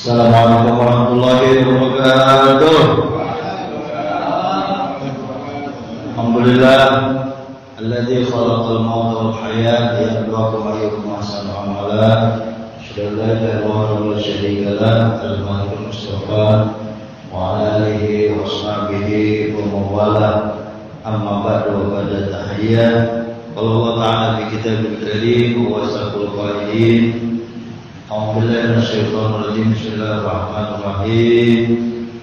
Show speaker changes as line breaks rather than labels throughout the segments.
Assalamualaikum warahmatullahi wabarakatuh. Alhamdulillah alladzi khalaqal mauta wal hayata liyabluwakum ayyukum ahsanu amala. Asyhadu an la ilaha illallah wa la syarika lahu al-malikul mustafa wa ala alihi wa sahbihi wa mawala. Amma ba'du ba'da tahiyyah. Allah Ta'ala fi kitabil karim wa asraful qailin. Alhamdulillah minasyaitonir rajim. Bismillahirrahmanirrahim.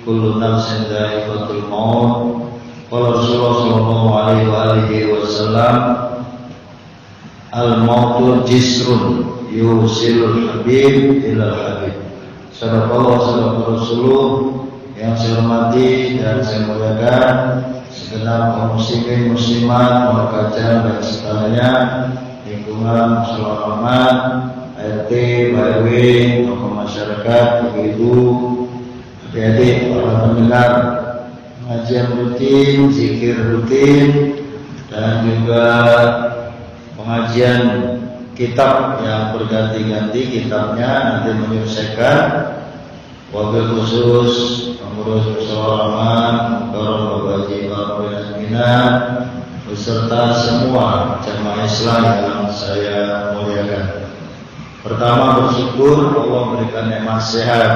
Kullu nafsin dha'iqatul maut. Qala Rasulullah sallallahu alaihi wa alihi wasallam, al-mautu jisrun yusilul habib ilal habib. Sadaqallahu sadaqar Rasulullah. Yang saya hormati dan saya muliakan segenap kaum muslimin muslimat, warga dan sekitarnya, lingkungan masyarakat rahmat, RT, RW, tokoh masyarakat, ibu-ibu, adik-adik, para pendengar pengajian rutin, zikir rutin, dan juga pengajian kitab yang berganti-ganti kitabnya nanti menyelesaikan. Wabil khusus pengurus musyawarah Mukarram Bapak Haji Al-Mina beserta semua jamaah Islam yang saya muliakan. Pertama, bersyukur Allah berikan nikmat sehat.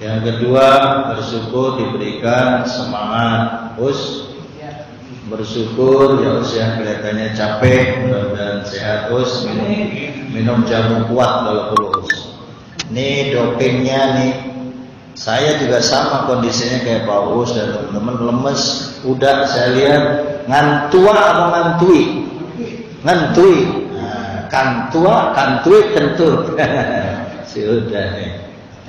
Yang kedua, bersyukur diberikan semangat. Bersyukur ya usia kelihatannya capek, mudah-mudahan sehat. Minum jamu kuat kalau perlu. Ini dopingnya nih. Saya juga sama kondisinya kayak Pak Us dan teman-teman, lemes. Udah saya lihat ngantua apa ngantui? Ngantui. Kantua, kantui, kentut. Sudah nih.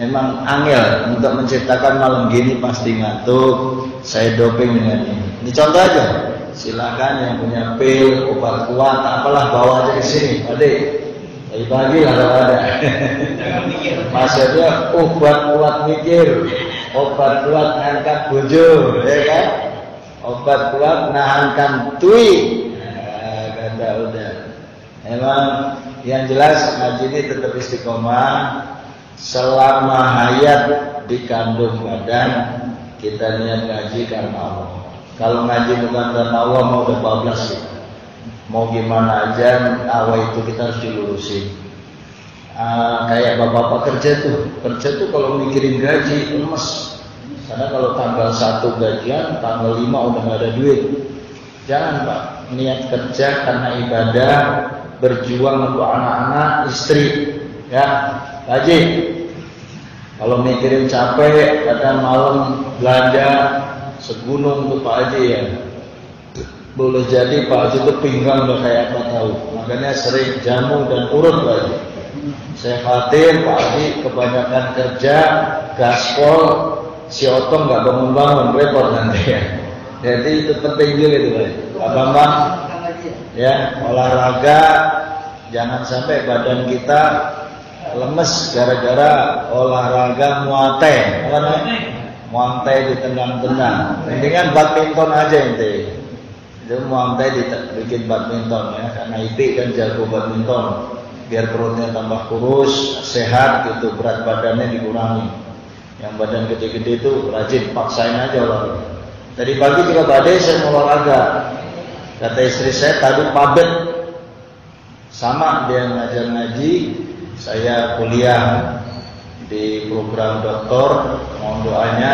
Emang angel untuk menciptakan malam gini pasti ngantuk. Saya doping dengan ini. Ini contoh aja. Silakan yang punya pil, obat kuat, apalah bawa aja ke sini. Adik, pagi lah kalau ada. Maksudnya obat kuat mikir, obat kuat ngangkat bojo, ya kan? Obat kuat nahankan tui. Kata udah. Emang yang jelas ngaji ini tetap istiqomah selama hayat di kandung badan. Kita niat ngaji karena Allah. Kalau ngaji bukan karena Allah mau udah 12 sih. Mau gimana aja awal itu kita harus dilurusin. Kayak bapak-bapak kerja tuh kalau mikirin gaji lemes. Karena kalau tanggal 1 gajian, tanggal 5 udah gak ada duit. Jangan Pak, niat kerja karena ibadah, berjuang untuk anak-anak, istri, ya, Haji. Kalau mikirin capek, kadang malam belanja segunung untuk Pak Haji ya. Boleh jadi Pak Haji itu pinggang udah kayak apa tahu. Makanya sering jamu dan urut Pak Haji. Saya khawatir Pak Haji kebanyakan kerja, gaspol, si Otong nggak bangun-bangun, repot nanti ya. Jadi itu penting juga itu Pak Haji. Pak Bambang, ya, olahraga, jangan sampai badan kita lemes gara-gara olahraga muay thai ditendang-tendang. Mendingan badminton aja ente. Itu muay bikin badminton ya, karena IP kan jago badminton. Biar perutnya tambah kurus, sehat gitu, berat badannya dikurangi. Yang badan gede-gede itu rajin paksain aja olahraga. Tadi pagi juga badai saya mau olahraga. Kata istri saya tadi pabet. Sama dia ngajar ngaji, saya kuliah di program doktor. Mohon doanya,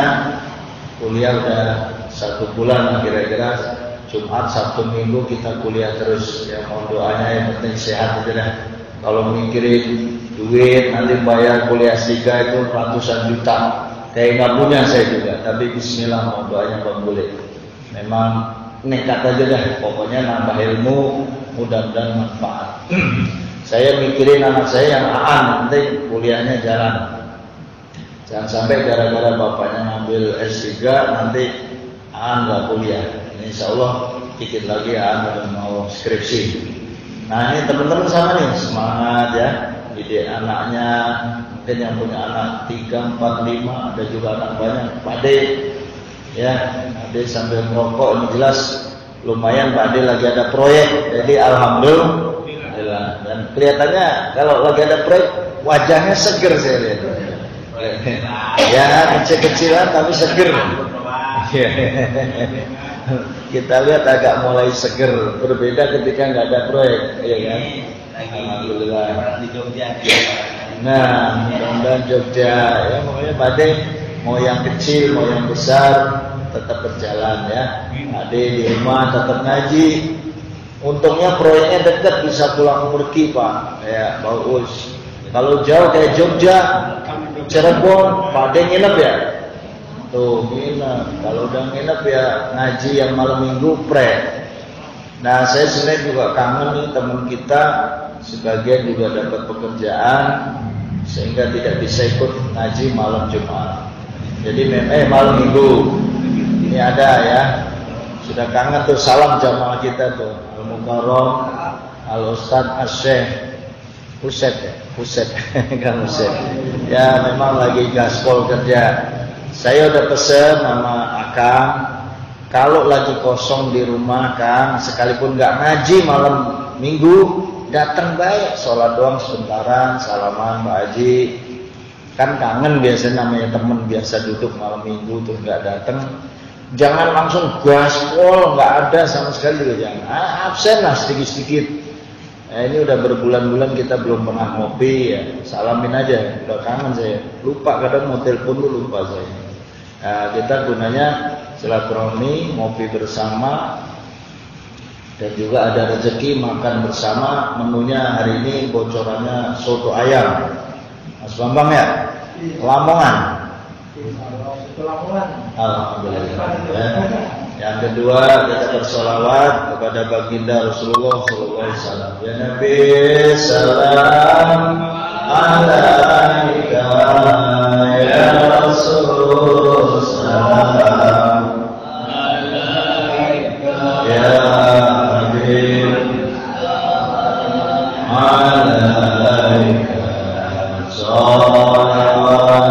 kuliah udah 1 bulan kira-kira. Jumat, Sabtu, Minggu kita kuliah terus. Ya mohon doanya, yang penting sehat aja dah. Kalau mikirin duit nanti bayar kuliah S3 itu ratusan juta. Kayak nggak punya saya juga. Tapi Bismillah, mohon doanya Bang Bule. Memang nekat aja dah, pokoknya nambah ilmu, mudah-mudahan manfaat. Saya mikirin anak saya yang nanti kuliahnya jalan. Jangan sampai gara-gara bapaknya ngambil S3 nanti nggak kuliah. Insya Allah dikit lagi udah mau skripsi. Nah ini teman-teman sama nih, semangat ya, didik anaknya. Mungkin yang punya anak 3, 4, 5, ada juga anak banyak. Pak De, ya, Ade sambil merokok, ini jelas lumayan Pak Ade lagi ada proyek. Jadi alhamdulillah. Dan kelihatannya kalau lagi ada proyek wajahnya seger saya lihat. Ya kecil-kecilan tapi seger. Kita lihat agak mulai seger, berbeda ketika nggak ada proyek, ya kan? Alhamdulillah. Nah, mudah-mudahan Jogja, ya pokoknya badai mau yang kecil, mau yang besar tetap berjalan ya. Ade di rumah tetap ngaji. Untungnya proyeknya dekat, bisa pulang pergi Pak. Ya, bagus. Kalau jauh kayak Jogja, Cirebon, Pak Ade nginep ya? Tuh nginep. Kalau udah nginep ya ngaji yang malam minggu Nah saya sebenarnya juga kangen nih teman kita, sebagian juga dapat pekerjaan sehingga tidak bisa ikut ngaji malam Jumat. Jadi malam minggu ini ada ya. Sudah kangen tuh, salam jamaah kita tuh Al-Mukarram Al-Ustadz As-Syekh Huset ya, Huset kan Huset. Ya memang lagi gaspol kerja. Saya udah pesen sama Akang, kalau lagi kosong di rumah Kang, sekalipun nggak ngaji malam minggu, datang baik, sholat doang sebentaran, salaman Pak Haji. Kan kangen biasanya namanya temen biasa duduk malam minggu tuh nggak datang. Jangan langsung gaspol, nggak ada sama sekali juga jangan. Absen lah sedikit-sedikit. Ini udah berbulan-bulan kita belum pernah ngopi ya. Salamin aja, udah kangen saya. Lupa kadang mau telepon dulu lupa saya. Nah, kita gunanya silaturahmi, ngopi bersama, dan juga ada rezeki makan bersama. Menunya hari ini bocorannya soto ayam. Mas Bambang ya? Lamongan. Alhamdulillah. Ya. Yang kedua kita bersolawat kepada baginda Rasulullah Sallallahu Alaihi Wasallam. Ya Nabi, salam alaika ya Rasul, salam alaika ya Habib, alaika salawat.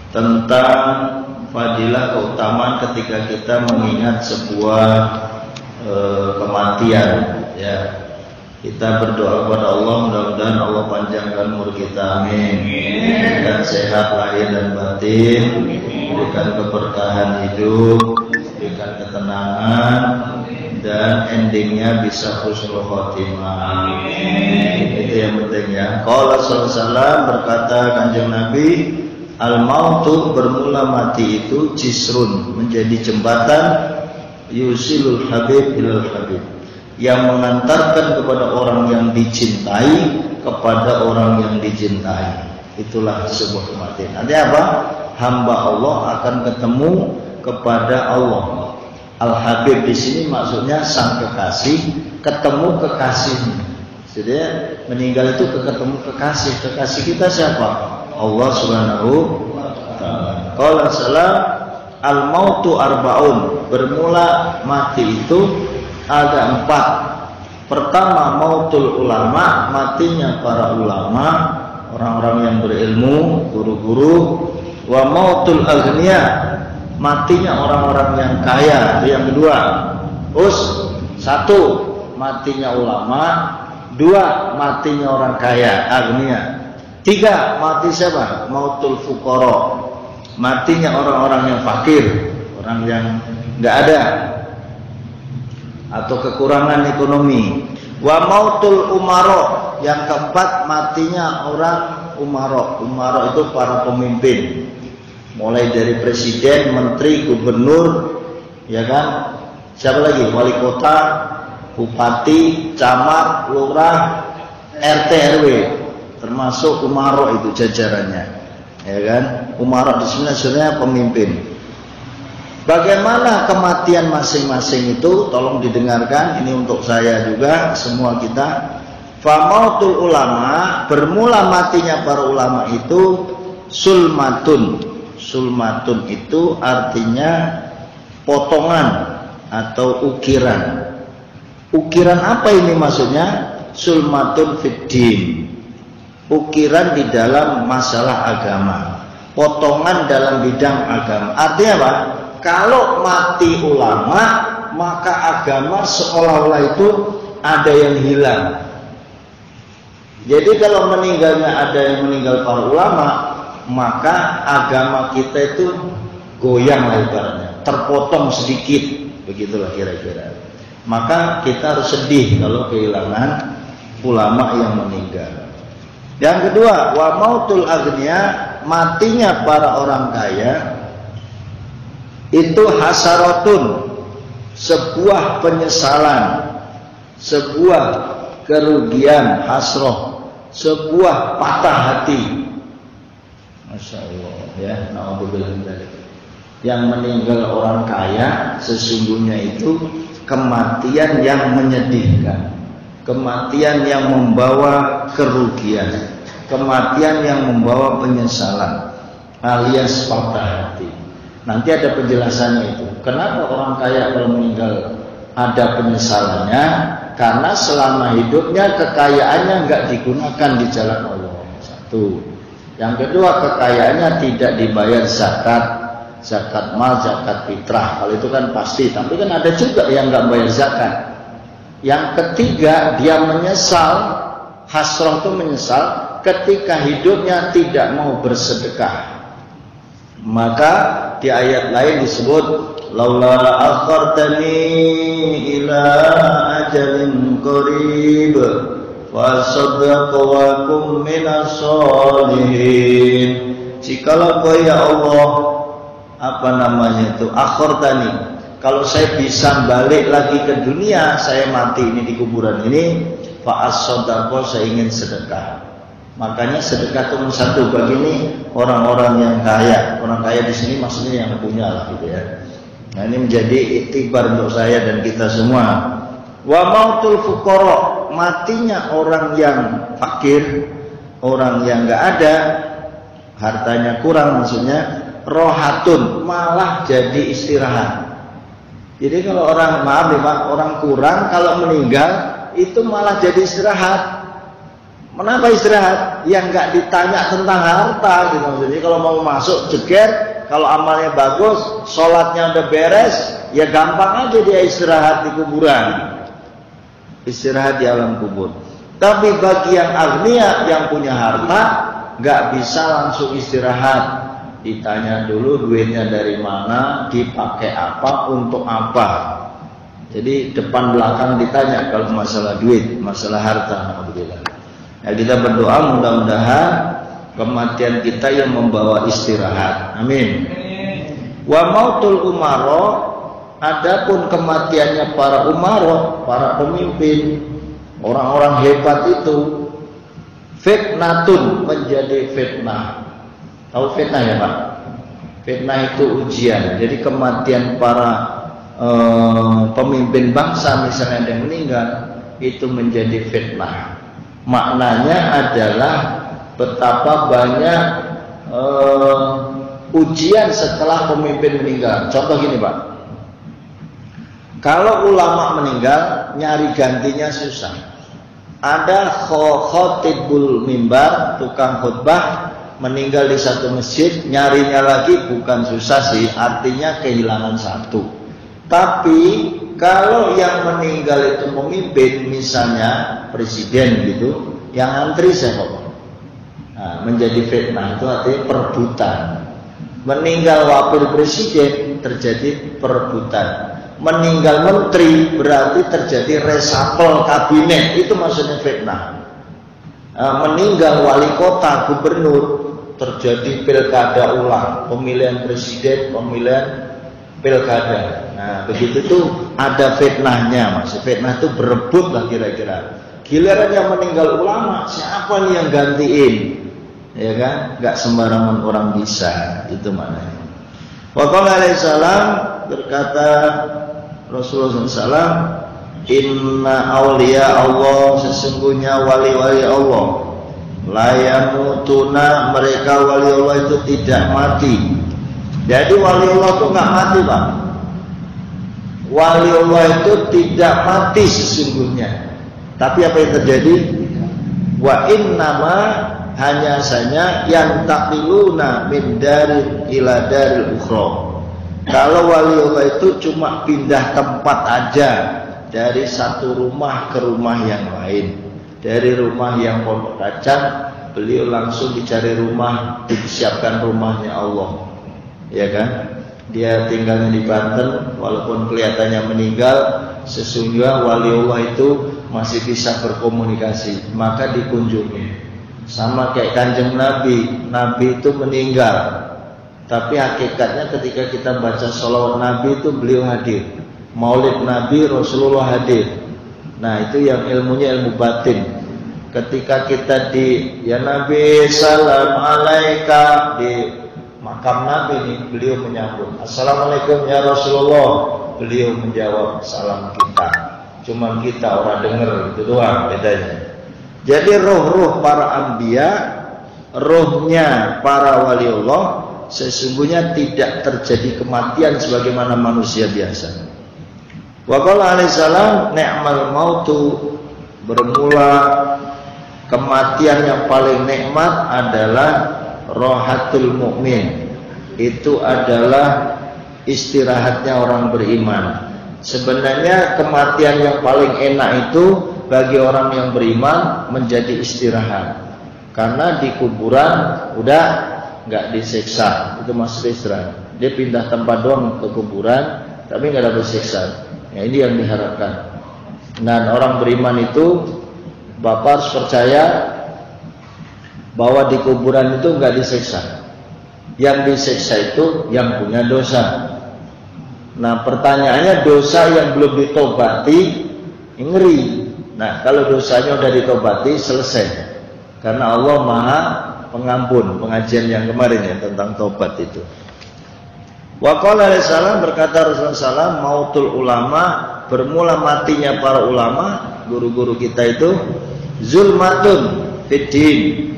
Tentang fadilah keutamaan ketika kita mengingat sebuah kematian ya. Kita berdoa kepada Allah, mudah-mudahan Allah panjangkan umur kita, amin. Berikan sehat lahir dan batin, berikan keberkahan hidup, berikan ketenangan, dan endingnya bisa husnul khotimah. Itu yang penting ya. Qala sallallahu alaihi wasallam, berkata Kanjeng Nabi, al-mautu, bermula mati itu jisrun, menjadi jembatan, yusilul habib ilal habib, yang mengantarkan kepada orang yang dicintai kepada orang yang dicintai. Itulah sebuah kematian. Nanti apa? Hamba Allah akan ketemu kepada Allah. Al-Habib di sini maksudnya sang kekasih ketemu kekasihnya. Jadi meninggal itu ketemu kekasih. Kekasih kita siapa? Allah Subhanahu wa taala. Qala salam al-mautu arbaun, bermula mati itu ada 4. Pertama mautul ulama, matinya para ulama, orang-orang yang berilmu, guru-guru. Wa mautul aghnia, matinya orang-orang yang kaya. Itu yang kedua. Terus 1 matinya ulama, 2 matinya orang kaya, aghnia. 3 mati siapa? Mautul fuqara, matinya orang-orang yang fakir, orang yang nggak ada atau kekurangan ekonomi. Wa mautul umaro, yang keempat matinya orang umaro. Umaro itu para pemimpin, mulai dari presiden, menteri, gubernur, ya kan? Siapa lagi? Wali kota, bupati, camat, lurah, RT RW, termasuk umaro itu jajarannya, ya kan? Umaro di sini sebenarnya pemimpin. Bagaimana kematian masing-masing itu? Tolong didengarkan, ini untuk saya juga, semua kita. Famautul ulama, bermula matinya para ulama itu sulmatun. Sulmatun itu artinya potongan atau ukiran. Ukiran apa ini maksudnya? Sulmatun fiddin, ukiran di dalam masalah agama, potongan dalam bidang agama. Artinya apa? Kalau mati ulama, maka agama seolah-olah itu ada yang hilang. Jadi kalau meninggalnya ada yang meninggal para ulama, maka agama kita itu goyang lah ibaratnya, terpotong sedikit, begitulah kira-kira. Maka kita harus sedih kalau kehilangan ulama yang meninggal. Yang kedua, wa mautul aghnia, matinya para orang kaya itu hasaratun, sebuah penyesalan, sebuah kerugian, hasroh, sebuah patah hati. Masya Allah, ya, naudzubillah. Yang meninggal orang kaya sesungguhnya itu kematian yang menyedihkan, kematian yang membawa kerugian, kematian yang membawa penyesalan, alias patah hati. Nanti ada penjelasannya itu. Kenapa orang kaya kalau meninggal ada penyesalannya? Karena selama hidupnya kekayaannya nggak digunakan di jalan Allah. Satu. Yang kedua, kekayaannya tidak dibayar zakat, zakat mal, zakat fitrah. Kalau itu kan pasti. Tapi kan ada juga yang nggak bayar zakat. Yang ketiga, dia menyesal. Hasroh itu menyesal ketika hidupnya tidak mau bersedekah. Maka di ayat lain disebut laula akhartani ila ajalin qarib wa saddaqa wa kum minas sholihin. Jikalau kau ya Allah, apa namanya itu, akhartani, kalau saya bisa balik lagi ke dunia, saya mati ini di kuburan ini, fa as-sadaqah, saya ingin sedekah. Makanya sedekah cuma satu bagi ini orang-orang yang kaya. Orang kaya di sini maksudnya yang punya lah gitu ya. Nah ini menjadi iktibar untuk saya dan kita semua. Wa mautul fuqara, matinya orang yang fakir, orang yang nggak ada, hartanya kurang maksudnya, rohatun, malah jadi istirahat. Jadi kalau orang, maaf nih Pak, orang kurang kalau meninggal itu malah jadi istirahat. Kenapa istirahat? Yang nggak ditanya tentang harta gitu. Jadi kalau mau masuk jeger, kalau amalnya bagus, sholatnya udah beres, ya gampang aja dia istirahat di kuburan, istirahat di alam kubur. Tapi bagi yang agnia, yang punya harta, nggak bisa langsung istirahat. Ditanya dulu duitnya dari mana, dipakai apa, untuk apa. Jadi depan belakang ditanya kalau masalah duit, masalah harta. Alhamdulillah. Ya, kita berdoa mudah-mudahan kematian kita yang membawa istirahat. Amin. Wa mautul umaro, adapun kematiannya para umaro, para pemimpin, orang-orang hebat itu, fitnatun, menjadi fitnah. Tahu fitnah ya Pak? Fitnah itu ujian. Jadi kematian para pemimpin bangsa misalnya ada yang meninggal, itu menjadi fitnah. Maknanya adalah betapa banyak ujian setelah pemimpin meninggal. Contoh gini Pak, kalau ulama meninggal nyari gantinya susah. Ada khotibul mimbar, tukang khutbah, meninggal di satu masjid, nyarinya lagi bukan susah sih, artinya kehilangan satu. Tapi kalau yang meninggal itu pemimpin, misalnya presiden gitu, yang antri siapa? Nah, menjadi fitnah itu artinya perebutan. Meninggal wakil presiden terjadi perebutan. Meninggal menteri berarti terjadi reshuffle kabinet. Itu maksudnya fitnah. Meninggal wali kota, gubernur, terjadi pilkada ulang, pemilihan presiden, pemilihan pilkada. Nah, begitu tuh ada fitnahnya. Maksud fitnah itu berebut lah kira-kira. Giliran yang meninggal ulama, siapa nih yang gantiin? Ya kan? Gak sembarangan orang bisa. Itu maknanya. Waqala alaihi salam, berkata Rasulullah SAW, inna awliya Allah, sesungguhnya wali-wali Allah, la yamutuna, mereka wali Allah itu tidak mati. Jadi wali Allah itu nggak mati, Pak. Wali Allah itu tidak mati sesungguhnya. Tapi apa yang terjadi? Wa innama, hanya saja yang taqiluna min darin ila daril ukhra. Kalau wali Allah itu cuma pindah tempat aja dari satu rumah ke rumah yang lain. Dari rumah yang pondok kacang, beliau langsung dicari rumah, disiapkan rumahnya Allah. Ya kan? Dia tinggalnya di Banten, walaupun kelihatannya meninggal, sesungguhnya wali Allah itu masih bisa berkomunikasi, maka dikunjungi. Sama kayak Kanjeng Nabi, Nabi itu meninggal, tapi hakikatnya ketika kita baca sholawat Nabi itu beliau hadir. Maulid Nabi, Rasulullah hadir. Nah, itu yang ilmunya ilmu batin. Ketika kita di ya Nabi salam alaika, di makam Nabi nih, beliau menyambut assalamualaikum ya Rasulullah, beliau menjawab salam kita. Cuma kita orang dengar, itu doang bedanya. Jadi roh-roh para anbiya, rohnya para wali Allah, sesungguhnya tidak terjadi kematian sebagaimana manusia biasa. Wa qala alaihi salam, ni'mal mautu, bermula kematian yang paling nikmat adalah rohatul mukmin. Itu adalah istirahatnya orang beriman. Sebenarnya kematian yang paling enak itu bagi orang yang beriman menjadi istirahat. Karena di kuburan udah nggak disiksa, itu maksudnya istirahat. Dia pindah tempat doang ke kuburan, tapi nggak ada siksa. Ya, ini yang diharapkan. Dan orang beriman itu, Bapak harus percaya bahwa di kuburan itu nggak disiksa. Yang disiksa itu yang punya dosa. Nah, pertanyaannya dosa yang belum ditobati, ngeri. Nah, kalau dosanya udah ditobati, selesai. Karena Allah Maha Pengampun. Pengajian yang kemarin ya tentang tobat itu. Wa qala alaihi salam, berkata Rasulullah SAW, mautul ulama, bermula matinya para ulama, guru-guru kita itu, zulmatun fiddin,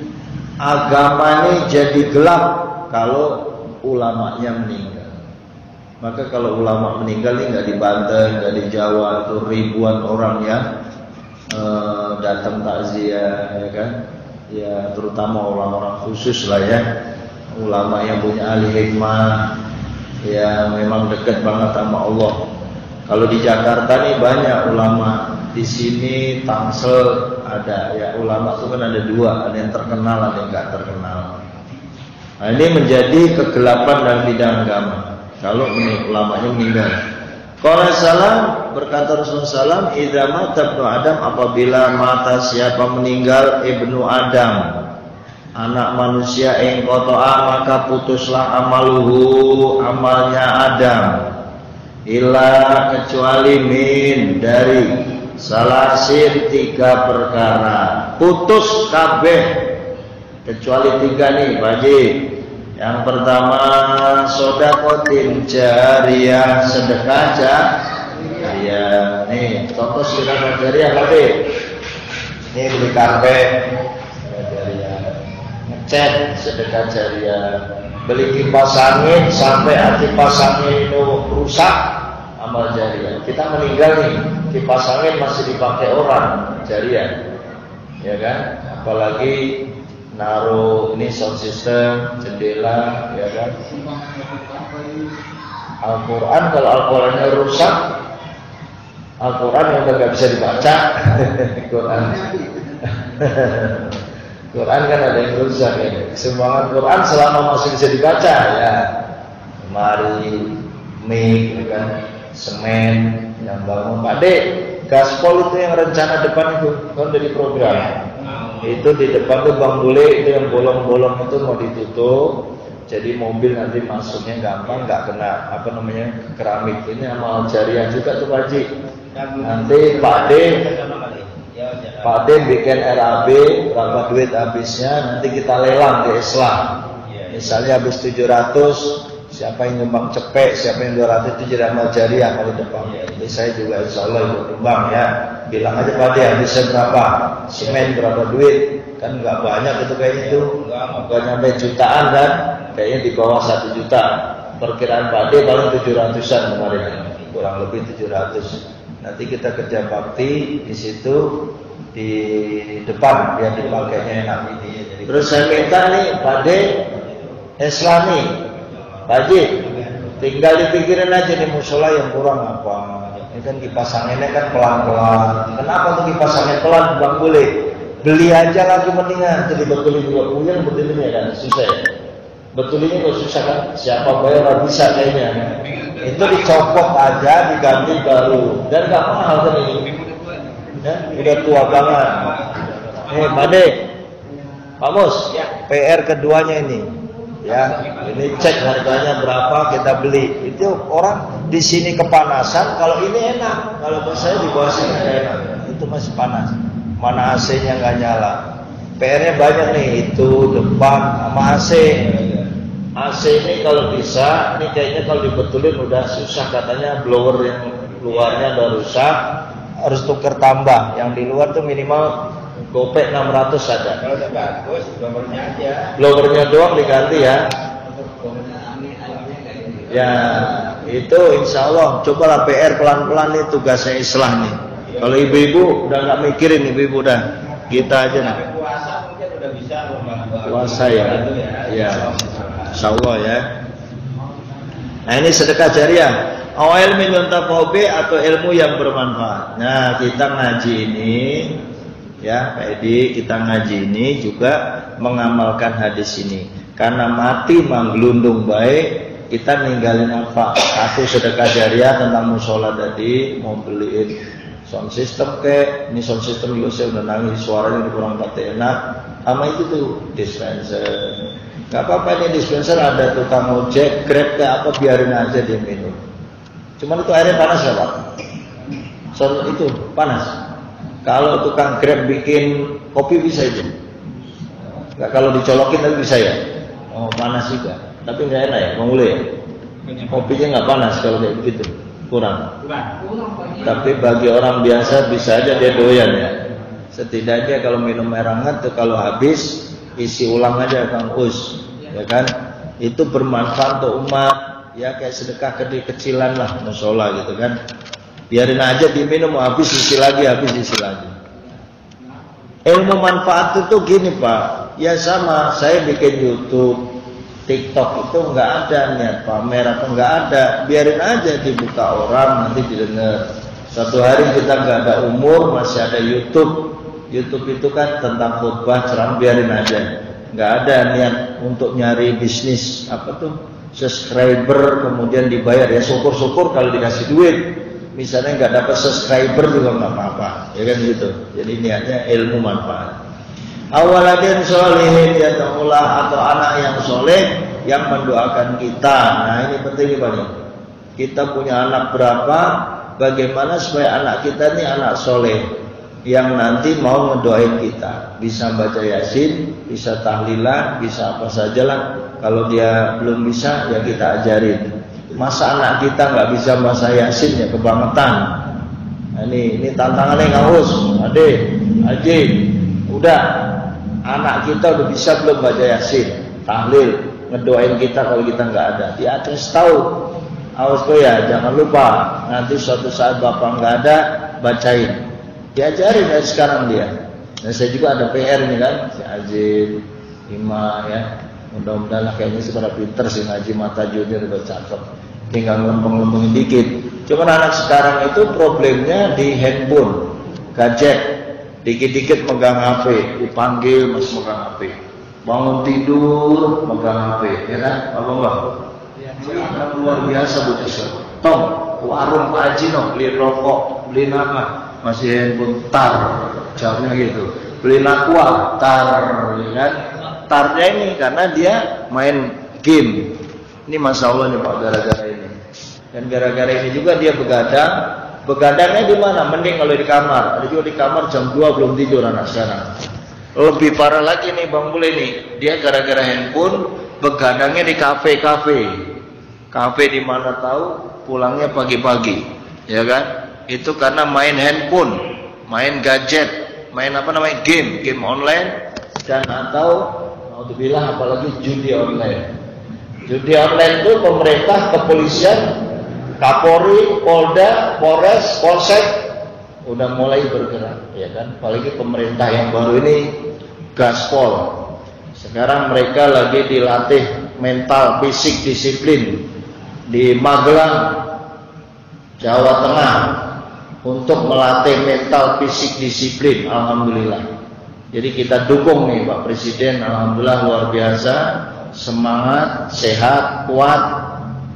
agama ini jadi gelap kalau ulamanya meninggal. Maka kalau ulama meninggal ini nggak di Banten, nggak di Jawa, itu ribuan orang ya datang takziah, ya kan? Ya terutama orang-orang khusus lah ya, ulama yang punya ahli hikmah, ya memang dekat banget sama Allah. Kalau di Jakarta nih banyak ulama, di sini Tangsel ada, ya ulama itu kan ada dua, ada yang terkenal, ada yang nggak terkenal. Nah, ini menjadi kegelapan dalam bidang agama kalau ulamanya meninggal. Qala salam, berkata Rasulullah SAW, idza mata ibnu Adam, apabila mata siapa meninggal ibnu Adam, anak manusia, ingqata'a, maka putuslah amaluhu, amalnya Adam, illa, kecuali min, dari salasin, 3 perkara, putus kabeh kecuali 3 nih Pak Haji. Yang pertama, sodakotin jariyah, sedekah jariyah. Nih, contoh sedekah jariyah Pak. Ini beli karpet, jariyah. Ngecat, sedekah jariyah. Beli kipas angin sampai kipas angin itu rusak, amal jariyah. Kita meninggal nih, kipas angin masih dipakai orang, jariyah. Ya kan? Apalagi naruh ini sound system, jendela, ya kan. Al-Quran, kalau Al-Qurannya rusak, Al-Quran yang udah gak bisa dibaca, Quran. Quran kan ada yang rusak ya. Keseimbangan Quran selama masih bisa dibaca ya. Mari, mic, kan, semen yang bangun. Pak Dek, gaspol itu yang rencana depan itu kan dari program. Itu di depan tuh Bang Bule itu yang bolong-bolong itu mau ditutup. Jadi mobil nanti masuknya gampang, nggak kena apa namanya keramik. Ini amal jariah juga tuh Pak Haji. Nanti Pak D bikin RAB, berapa duit habisnya, nanti kita lelang di Islam. Misalnya habis 700, siapa yang nyumbang cepek, siapa yang 200 itu jadi amal jariah kali depan. Jadi saya juga insya Allah ikut nyumbang ya. Bilang aja Pak D habisnya berapa, semen berapa duit, kan nggak banyak itu kayaknya itu, nggak nyampe jutaan kan, kayaknya di bawah 1 juta. Perkiraan Pak D paling 700-an kemarin, kurang lebih 700. Nanti kita kerja bakti di situ di depan biar dipakainya enak ini. Terus saya minta nih Pak D Islami, Pak Haji, tinggal dipikirin aja nih musola yang kurang apa. Ini kan kipas anginnya kan pelan-pelan. Kenapa tuh kipas angin pelan Bang boleh? Beli aja lagi mendingan. Jadi betulin juga punya betulin ya kan susah ya. Betulinnya kok susah kan? Siapa bayar bisa kayaknya. Itu dicopot aja, diganti baru, dan nggak mahal kan ini. Ya, udah tua banget. Pak D, Pak Mus, PR keduanya ini, ya, ini cek harganya berapa kita beli. Itu orang di sini kepanasan, kalau ini enak, kalau buat saya di bawah sini enak. Itu masih panas, mana AC-nya nggak nyala. PR-nya banyak nih, itu depan sama AC. AC ini kalau bisa, ini kayaknya kalau dibetulin udah susah katanya, blower yang luarnya udah rusak, harus tuker tambah. Yang di luar tuh minimal gopek 600 ada.
Kalau udah bagus, blowernya aja.
Blowernya doang diganti ya. Ya, itu insya Allah. Cobalah PR pelan-pelan nih tugasnya Islah nih. Kalau ibu-ibu udah nggak mikirin, ibu-ibu udah kita aja nih.
Puasa mungkin udah bisa.
Puasa ya. Ya. Insya Allah ya. Nah ini sedekah jariah. Awal ilmu atau ilmu yang bermanfaat. Nah kita ngaji ini, ya Pak Edi, kita ngaji ini juga mengamalkan hadis ini. Karena mati menggelundung baik, kita ninggalin apa? Satu sedekah jariah tentang musola tadi, mau beliin sound system ini sound system juga saya udah nangis, suaranya kurang pati enak. Sama itu tuh dispenser. Gak apa-apa ini dispenser ada tukang ojek, grab kayak apa biarin aja dia minum. Cuman itu airnya panas ya Pak? So, itu panas. Kalau tukang grab bikin kopi bisa itu. Gak kalau dicolokin tapi bisa ya. Oh panas juga. Tapi nggak enak ya, mau mulai ya. Kopinya nggak panas kalau kayak begitu, kurang. Tapi bagi orang biasa bisa aja dia doyan ya. Setidaknya kalau minum air hangat tuh kalau habis isi ulang aja Kang Us, ya kan? Itu bermanfaat untuk umat, ya kayak sedekah kecil-kecilan lah musola gitu kan. Biarin aja diminum, habis isi lagi, habis isi lagi. Ilmu manfaat itu gini Pak, ya sama saya bikin YouTube, TikTok itu nggak ada niat pamer atau nggak ada, biarin aja dibuka orang nanti didengar. Suatu hari kita nggak ada umur masih ada YouTube. YouTube itu kan tentang khutbah ceramah, biarin aja. Nggak ada niat untuk nyari bisnis apa tuh subscriber kemudian dibayar ya, syukur-syukur kalau dikasih duit. Misalnya nggak dapat subscriber juga nggak apa-apa, ya kan gitu. Jadi niatnya ilmu manfaat. Awaladin sholihin yata'ullah, atau anak yang soleh yang mendoakan kita. Nah ini penting Pak nih. Kita punya anak berapa? Bagaimana supaya anak kita ini anak soleh yang nanti mau ngedoain kita, bisa baca yasin, bisa tahlilan, bisa apa saja lah. Kalau dia belum bisa ya kita ajarin. Masa anak kita nggak bisa baca yasin ya kebangetan. Nah, ini tantangannya ngaus, Ade, Aji, udah anak kita udah bisa belum baca yasin, tahlil, ngedoain kita kalau kita nggak ada. Dia atas tahu, awas kok ya, jangan lupa nanti suatu saat bapak nggak ada, bacain. Diajarin dari sekarang dia. Dan saya juga ada PR nih kan, si Azim, Ima ya. Mudah-mudahan lah kayaknya sekarang pinter sih ngaji mata junior udah cakep. Tinggal lempeng-lempengin dikit. Cuman anak sekarang itu problemnya di handphone, gadget. dikit-dikit megang HP, dipanggil masih megang HP, bangun tidur megang HP, ya kan? Apa enggak? Kan luar biasa bocah. Tom, warung Pak Haji no, beli rokok, beli nama, masih handphone tar, jawabnya gitu. Beli aqua, tar, ya kan? Tarnya ini karena dia main game. Ini Masya Allah nih Pak, gara-gara ini. Dan gara-gara ini juga dia begadang. Begadangnya di mana? Mending kalau di kamar. Ada juga di kamar jam 2 belum tidur anak sekarang. Lebih parah lagi nih Bang Bule nih. Dia gara-gara handphone, begadangnya di kafe-kafe. Kafe di mana tahu, pulangnya pagi-pagi, ya kan? Itu karena main handphone, main gadget, main apa namanya game online, dan atau alhamdulillah apalagi judi online. Judi online itu pemerintah, kepolisian, Kapolri, Polda, Polres, Polsek udah mulai bergerak, ya kan? Apalagi pemerintah yang baru ini gaspol. Sekarang mereka lagi dilatih mental, fisik, disiplin di Magelang, Jawa Tengah untuk melatih mental, fisik, disiplin. Alhamdulillah. Jadi kita dukung nih Pak Presiden, alhamdulillah luar biasa, semangat, sehat, kuat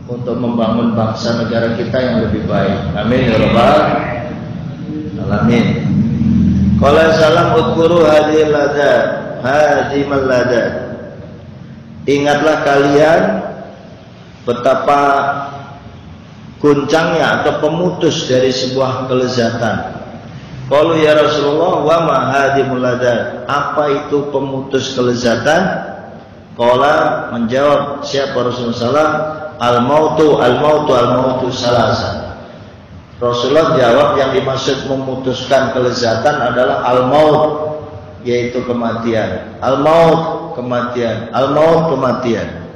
untuk membangun bangsa negara kita yang lebih baik. Amin ya rabbal alamin. Qala salam udhkuru hadhil lada, hadimal lada. Ingatlah kalian betapa goncangnya atau pemutus dari sebuah kelezatan. Qalu ya Rasulullah wa ma hadimul lada? Apa itu pemutus kelezatan? Qala menjawab siapa Rasulullah? Al-mautu salasa. Rasulullah jawab yang dimaksud memutuskan kelezatan adalah al-maut, yaitu kematian. Al-maut kematian, al-maut kematian.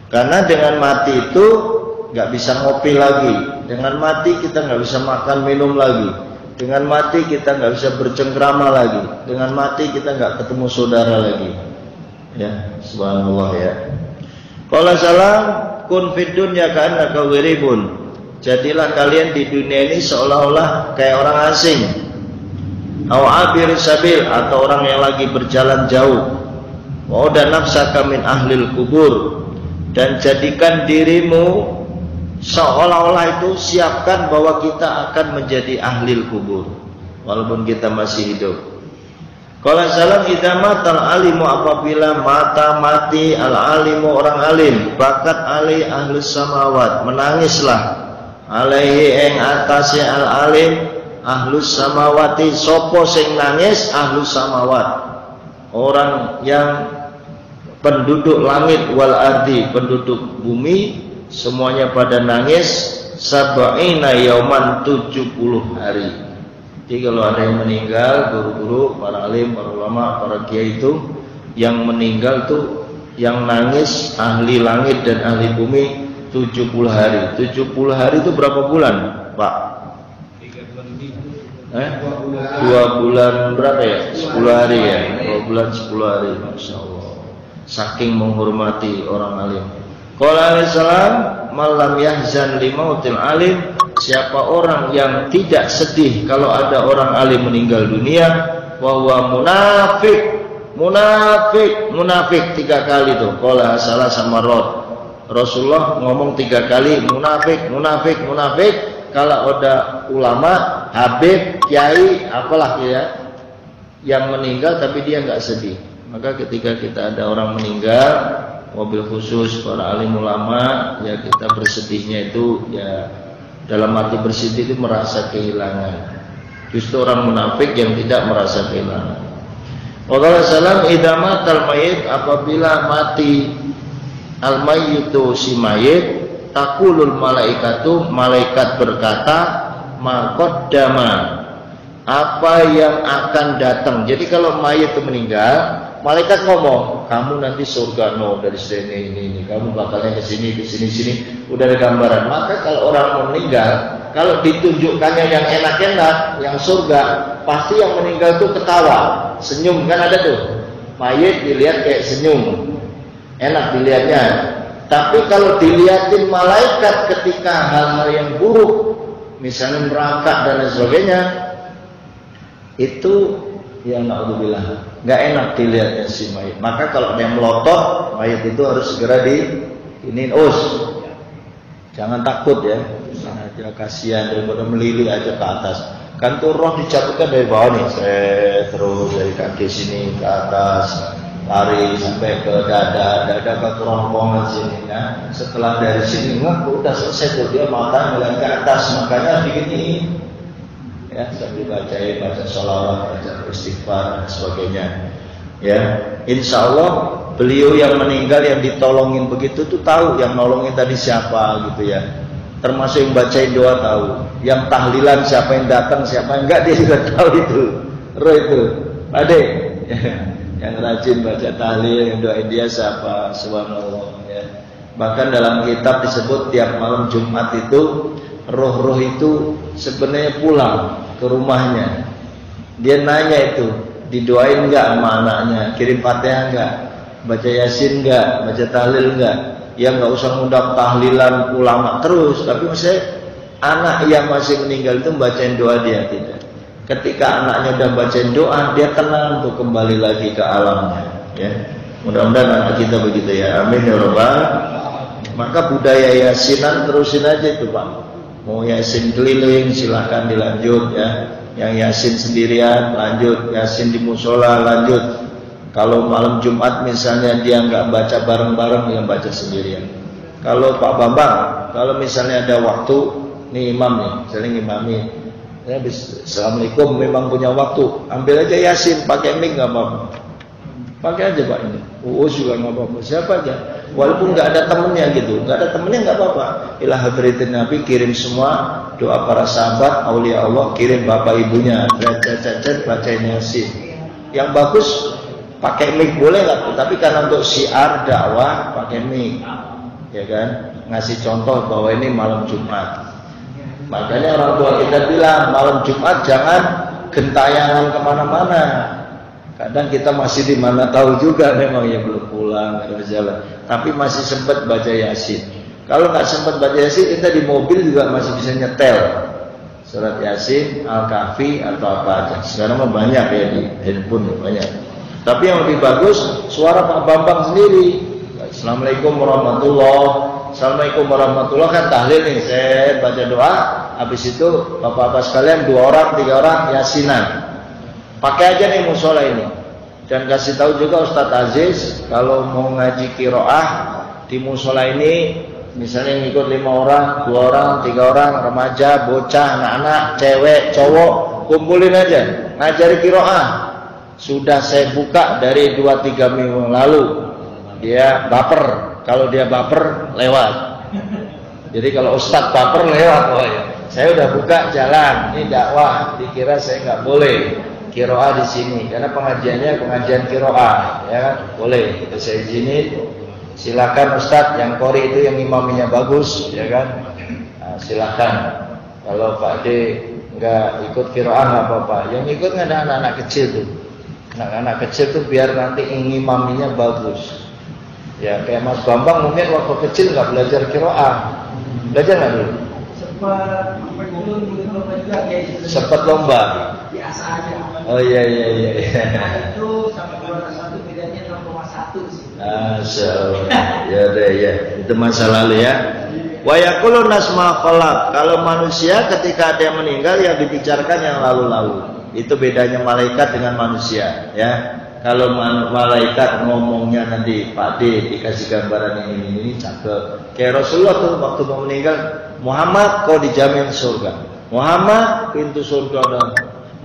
Karena dengan mati itu nggak bisa ngopi lagi. Dengan mati kita nggak bisa makan minum lagi. Dengan mati kita nggak bisa bercengkrama lagi. Dengan mati kita nggak ketemu saudara lagi. Ya, subhanallah ya. Qala salam kun fid dunya ka'annaka gharibun. Jadilah kalian di dunia ini seolah-olah kayak orang asing. Aw abir sabil, atau orang yang lagi berjalan jauh. Wa uda nafsaka min ahlil kubur, dan jadikan dirimu seolah-olah itu siapkan bahwa kita akan menjadi ahli kubur walaupun kita masih hidup. Qala salam idza matal alimu, apabila mati al alimu orang alim, bakat ali ahlus samawat, menangislah alaihi ing atase al alim ahlus samawati, sopo sing nangis ahlus samawat, orang yang penduduk langit wal ardi, penduduk bumi semuanya pada nangis sab'ina yauman 70 hari. Jadi kalau ada yang meninggal, guru-guru, para alim, para ulama, para kiai itu yang meninggal tuh yang nangis ahli langit dan ahli bumi 70 hari. 70 hari itu berapa bulan, Pak? 2 bulan berapa ya? 10 hari ya. 2 bulan 10 hari, Masya Allah. Saking menghormati orang alim. Qala alaihissalam malam yahzan limautil alim, siapa orang yang tidak sedih kalau ada orang alim meninggal dunia, wa huwa munafik 3 kali tuh. Qala salah sama Rasulullah ngomong 3 kali munafik. Kalau ada ulama, habib, kiai, apalah ya, yang meninggal tapi dia nggak sedih. Maka ketika kita ada orang meninggal, mobil khusus para alim ulama, ya kita bersedihnya itu ya dalam arti bersedih itu merasa kehilangan. Justru orang munafik yang tidak merasa kehilangan. Qala salam idza matal mayit, apabila mati al mayyitu si mayit, taqulul malaikatu, malaikat berkata maqaddama, apa yang akan datang. Jadi kalau mayit itu meninggal, malaikat ngomong, kamu nanti surga dari sini ini, kamu bakalnya ke sini, udah ada gambaran. Maka kalau orang meninggal, kalau ditunjukkannya yang enak-enak, yang surga, pasti yang meninggal itu ketawa, senyum, kan ada tuh. Mayit dilihat kayak senyum, enak dilihatnya. Tapi kalau dilihatin malaikat ketika hal-hal yang buruk, misalnya neraka dan lain sebagainya, itu Ya naudzubillah, nggak enak dilihatnya si mayit. Maka kalau ada yang melotot, mayit itu harus segera ini jangan takut ya. Aja kasihan daripada melili aja ke atas. Kan tuh roh dijatuhkan dari bawah nih, terus dari kaki sini ke atas, lari sampai ke dada ke kerongkongan sini. Nah, setelah dari sini udah selesai tuh dia mata ngeliat ke atas, makanya begini. Ya, sambil baca sholawat, baca istighfar dan sebagainya. Ya, insya Allah beliau yang meninggal yang ditolongin begitu tuh tahu yang nolongin tadi siapa gitu ya. Termasuk yang bacain doa tahu, yang tahlilan siapa yang datang siapa yang enggak dia juga tahu itu. Roh itu, Ade, yang rajin baca tahlil yang doain dia siapa, subhanallah. Ya. Bahkan dalam kitab disebut tiap malam Jumat itu roh-roh itu sebenarnya pulang ke rumahnya. Dia nanya itu, didoain enggak sama anaknya, kirim Fatihah enggak, baca Yasin enggak, baca tahlil enggak. Ya enggak usah ngundang tahlilan ulama terus, tapi maksudnya anak yang masih meninggal itu bacain doa dia tidak. Ketika anaknya udah bacain doa, dia tenang untuk kembali lagi ke alamnya, ya. Mudah-mudahan anak kita begitu ya. Amin ya rabbal. Maka budaya yasinan terusin aja itu, Pak. Mau yasin keliling silahkan dilanjut ya. Yang yasin sendirian lanjut, yasin di musola lanjut. Kalau malam Jumat misalnya dia nggak baca bareng-bareng, yang baca sendirian. Kalau Pak Bambang, kalau misalnya ada waktu, nih imam nih, misalnya ngimami, ya assalamualaikum, memang punya waktu, ambil aja yasin, pakai mic nggak apa-apa. Pakai aja Pak ini. Juga nggak apa-apa. Siapa aja. Walaupun nggak ada temennya gitu, nggak ada temennya nggak apa-apa. Ila hadratin Nabi kirim semua doa para sahabat, aulia Allah, kirim bapak ibunya, bacain yasin. Yang bagus pakai mic boleh nggak? Tapi karena untuk syiar dakwah pakai mic, ya kan? Ngasih contoh bahwa ini malam Jumat. Makanya orang tua kita bilang malam Jumat jangan gentayangan kemana-mana. Kadang kita masih di mana tahu juga memang ya belum pulang, nggak ada jalan. Tapi masih sempat baca yasin. Kalau nggak sempat baca yasin, kita di mobil juga masih bisa nyetel surat yasin, al-kahfi atau apa aja. Sekarang mah banyak ya di handphone banyak. Tapi yang lebih bagus suara Pak Bambang sendiri. Assalamualaikum Assalamualaikum warahmatullah kan tahlil nih. Saya baca doa, habis itu bapak-bapak sekalian 2 orang 3 orang yasinan. Pakai aja nih musola ini. Dan kasih tahu juga Ustadz Aziz, kalau mau ngaji kiroah di musola ini, misalnya ngikut 5 orang, 2 orang, 3 orang, remaja, bocah, anak-anak, cewek, cowok, kumpulin aja, ngajari kiroah. Sudah saya buka dari 2-3 minggu lalu. Dia baper, kalau dia baper lewat. Jadi kalau Ustadz baper lewat, oh ya. Saya udah buka jalan, ini dakwah, dikira saya nggak boleh kiroah di sini karena pengajiannya pengajian kiroah, ya kan? Boleh, kita saya izinin. Silakan Ustadz yang qori itu yang imaminya bagus, ya kan? Nah, silakan. Kalau Pak D nggak ikut kiroah nggak apa-apa. Yang ikut nggak ada anak-anak kecil tuh. Anak-anak kecil tuh biar nanti imaminya bagus. Ya kayak Mas Bambang mungkin waktu kecil nggak belajar kiroah, belajar nggak dulu? Sempat lomba.
Biasa aja.
Oh iya.
Itu sampai juara 1 bedanya 0,1 sih.
Ya deh ya, itu masa lalu ya. Wa yaqulu nasma khalaq. Kalau manusia ketika ada yang meninggal yang dibicarakan yang lalu-lalu. Itu bedanya malaikat dengan manusia, ya. Kalau malaikat ngomongnya nanti Pak D dikasih gambaran ini cakep. Kayak Rasulullah tuh waktu mau meninggal, Muhammad kau dijamin surga. Muhammad pintu surga dan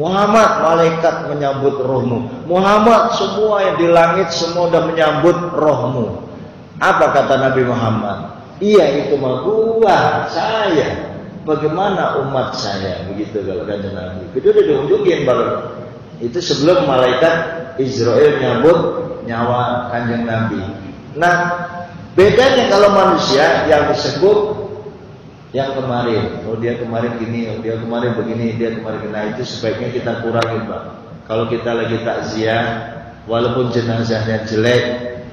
Muhammad malaikat menyambut rohmu. Muhammad semua yang di langit semua udah menyambut rohmu. Apa kata Nabi Muhammad? Iya itu mah gua, saya. Bagaimana umat saya? Begitu kalau kata Nabi. Itu udah diunjukin baru. Itu sebelum malaikat Israel nyambut nyawa kanjeng Nabi. Nah, bedanya kalau manusia yang disebut yang kemarin, oh dia kemarin gini, oh dia kemarin begini, dia kemarin gini. Nah, itu sebaiknya kita kurangin, Pak. Kalau kita lagi takziah, walaupun jenazahnya jelek,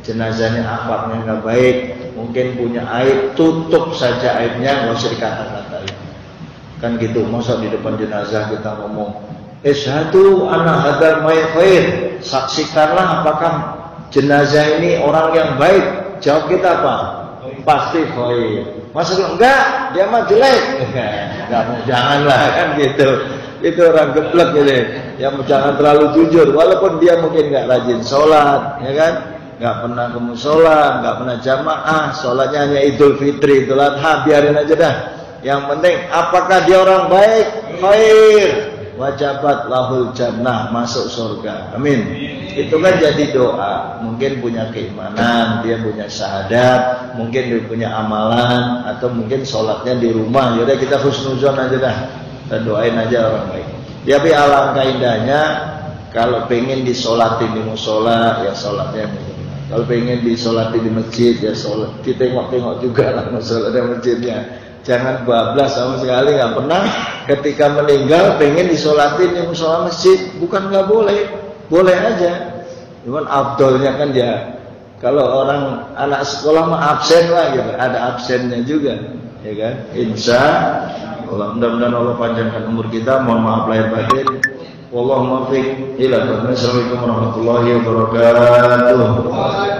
jenazahnya akhlaknya nggak baik, mungkin punya aib, tutup saja aibnya, nggak usah dikata-katain. Kan gitu, masa di depan jenazah kita ngomong Ishadu anna hadzal mayit khair. Saksikanlah apakah jenazah ini orang yang baik. Jawab kita apa? Pasti khair. Maksudnya enggak, dia mah jelek. Enggak mau, janganlah kan gitu. Itu orang geblek ini. Yang jangan terlalu jujur, walaupun dia mungkin enggak rajin sholat, ya kan? Enggak pernah ke mushola, enggak pernah jamaah, sholatnya hanya Idul Fitri, Idul Adha, biarin aja dah. Yang penting apakah dia orang baik? Khair. Wajabat lahul jannah, masuk surga. Amin. Itu kan jadi doa. Mungkin punya keimanan, dia punya syahadat, mungkin dia punya amalan, atau mungkin sholatnya di rumah. Yaudah kita husnuzon aja dah, dan doain aja orang baik. Tapi alangkah indahnya kalau pengen disolatin di musola, ya sholatnya. Kalau pengen disolatin di masjid, ya sholat. Kita tengok-tengok juga lah musolanya, masjidnya. Jangan bablas sama sekali, nggak pernah. Ketika meninggal pengen disolatin di musola masjid, bukan nggak boleh, boleh aja. Cuman abdolnya kan dia, kalau orang anak sekolah mah absen lah gitu, ada absennya juga, ya kan? Insya Allah, mudah-mudahan Allah panjangkan umur kita. Mohon maaf lahir batin. Wallahul muwaffiq ila aqwamit thoriq. Assalamualaikum warahmatullahi wabarakatuh.